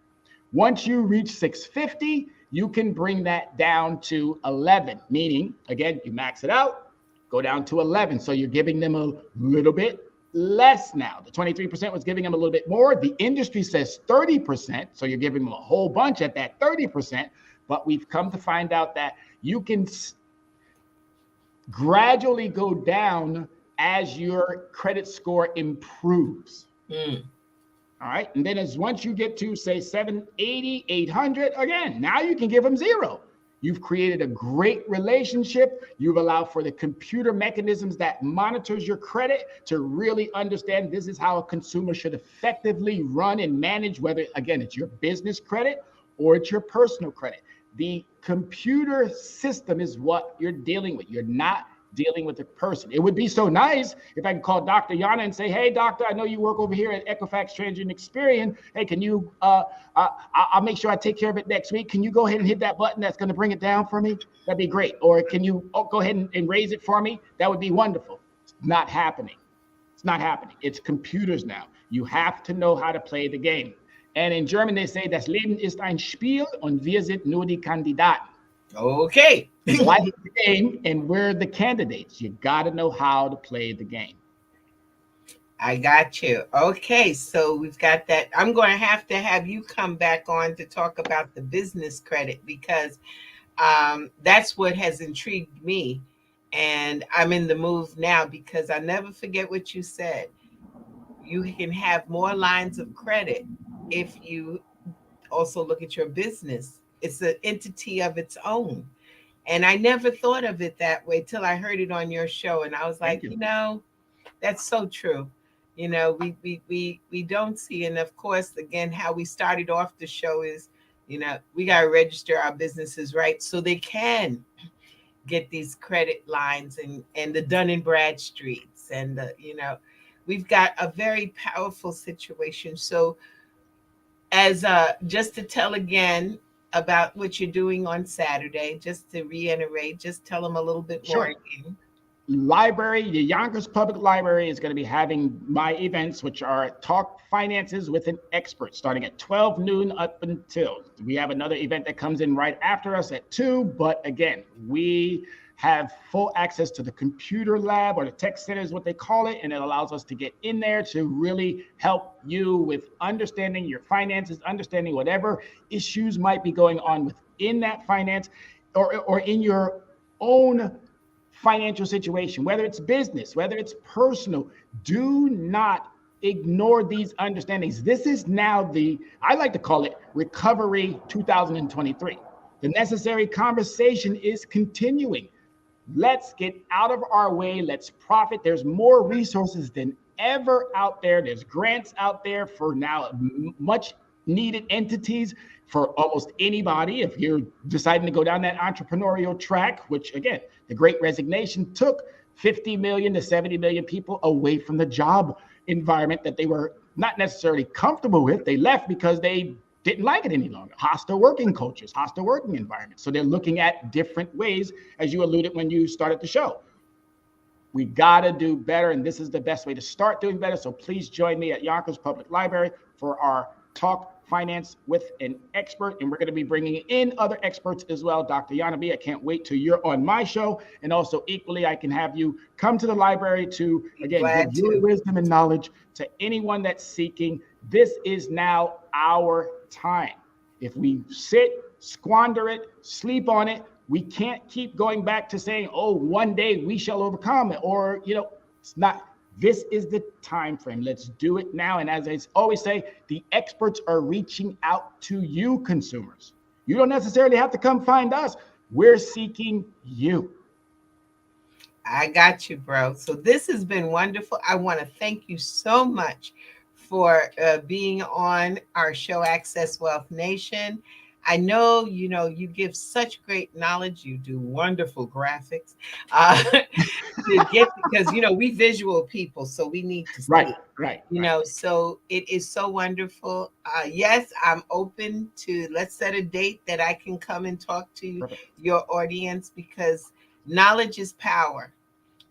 Once you reach 650, you can bring that down to 11, meaning, again, you max it out, go down to 11. So you're giving them a little bit less now. The 23% was giving them a little bit more. The industry says 30%. So you're giving them a whole bunch at that 30%. But we've come to find out that you can gradually go down as your credit score improves. All right. And then as once you get to say 780, 800, again, now you can give them 0. You've created a great relationship. You've allowed for the computer mechanisms that monitors your credit to really understand this is how a consumer should effectively run and manage, whether, again, it's your business credit or it's your personal credit. The computer system is what you're dealing with. You're not dealing with a person. It would be so nice if I can call Dr. Jana and say, hey, doctor, I know you work over here at Equifax Transient Experian. Hey, can you, I'll make sure I take care of it next week. Can you go ahead and hit that button that's going to bring it down for me? That'd be great. Or can you go ahead and raise it for me? That would be wonderful. It's not happening. It's not happening. It's computers now. You have to know how to play the game. And in German, they say, das Leben ist ein Spiel und wir sind nur die Kandidaten. Okay. Like the game, and we're the candidates. You got to know how to play the game. I got you. Okay, so we've got that. I'm going to have you come back on to talk about the business credit, because that's what has intrigued me. And I'm in the move now, because I never forget what you said. You can have more lines of credit if you also look at your business. It's an entity of its own. And I never thought of it that way till I heard it on your show. And I was like, that's so true. We don't see. And of course, again, how we started off the show is, we got to register our businesses right so they can get these credit lines and the Dun and Bradstreets. And, we've got a very powerful situation. So as just to tell again about what you're doing on Saturday, just to reiterate, just tell them a little bit more again. Library, the Yonkers Public Library is going to be having my events, which are Talk Finances with an Expert, starting at 12 noon up until. We have another event that comes in right after us at 2. But again, we have full access to the computer lab, or the tech center is what they call it. And it allows us to get in there to really help you with understanding your finances, understanding whatever issues might be going on within that finance or in your own financial situation, whether it's business, whether it's personal. Do not ignore these understandings. This is now I like to call it Recovery 2023. The necessary conversation is continuing. Let's get out of our way. Let's profit. There's more resources than ever out there. There's grants out there for now much needed entities for almost anybody. If you're deciding to go down that entrepreneurial track, which again, the Great Resignation took 50 million to 70 million people away from the job environment that they were not necessarily comfortable with. They left because they didn't like it any longer. Hostile working cultures, hostile working environments. So they're looking at different ways, as you alluded when you started the show. We got to do better, and this is the best way to start doing better. So please join me at Yonkers Public Library for our Talk Finance with an Expert, and we're going to be bringing in other experts as well. Dr. Jana B, I can't wait till you're on my show, and also equally, I can have you come to the library to, again, give your wisdom and knowledge to anyone that's seeking. This is now our time. If we sit, squander it, sleep on it, we can't keep going back to saying, oh, one day we shall overcome it, or, it's not. This is the time frame. Let's do it now. And as I always say, the experts are reaching out to you, consumers. You don't necessarily have to come find us. We're seeking you. I got you, bro. So this has been wonderful. I want to thank you so much for being on our show, Access Wealth Nation. I know, you give such great knowledge. You do wonderful graphics because, we visual people, so we need to see. Right. So it is so wonderful. Yes, I'm open to, let's set a date that I can come and talk to your audience, because knowledge is power.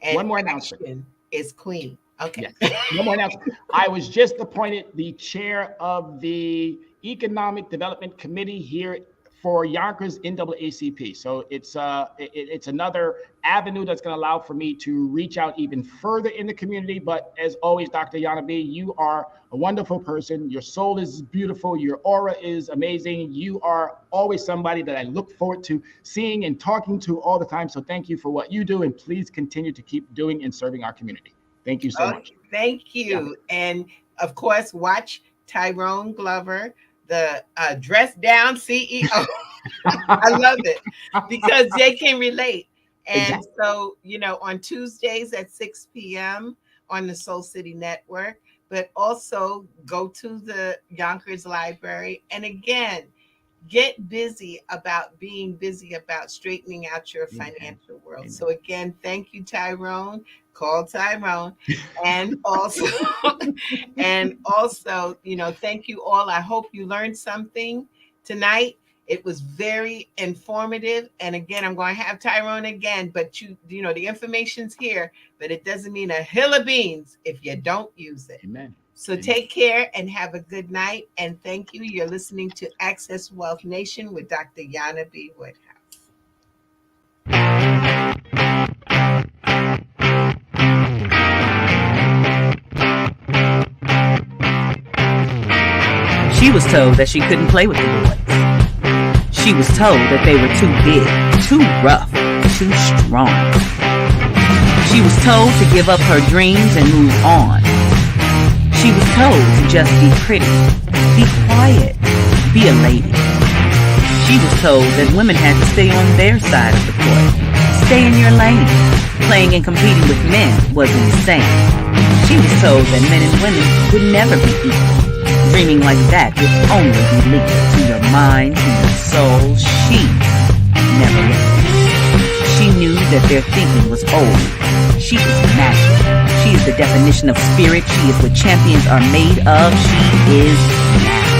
And one more announcement is queen. Okay. Yes. One more announcement. I was just appointed the chair of the Economic Development Committee here for Yonkers NAACP. So it's another avenue that's going to allow for me to reach out even further in the community. But as always, Dr. Jana B, you are a wonderful person. Your soul is beautiful. Your aura is amazing. You are always somebody that I look forward to seeing and talking to all the time. So thank you for what you do, and please continue to keep doing and serving our community. Thank you so much. Thank you. Yeah. And of course, watch Tyrone Glover, the dress down CEO. I love it because they can relate. And Exactly. so, on Tuesdays at 6 p.m. on the Soul City Network, but also go to the Yonkers Library. And again, get busy about being busy about straightening out your Amen. financial world. Amen. So again, thank you, Tyrone. Call Tyrone. And also, thank you all. I hope you learned something tonight. It was very informative. And again, I'm going to have Tyrone again, but the information's here, but it doesn't mean a hill of beans if you don't use it. Amen. So Amen. take care and have a good night. And thank you. You're listening to Access Wealth Nation with Dr. Jana B. Woodhouse. She was told that she couldn't play with the boys. She was told that they were too big, too rough, too strong. She was told to give up her dreams and move on. She was told to just be pretty, be quiet, be a lady. She was told that women had to stay on their side of the court, stay in your lane. Playing and competing with men was insane. She was told that men and women would never be equal. Dreaming like that would only be linked to your mind, to your soul. She never listened. She knew that their thinking was old. She is magic. She is the definition of spirit. She is what champions are made of. She is now.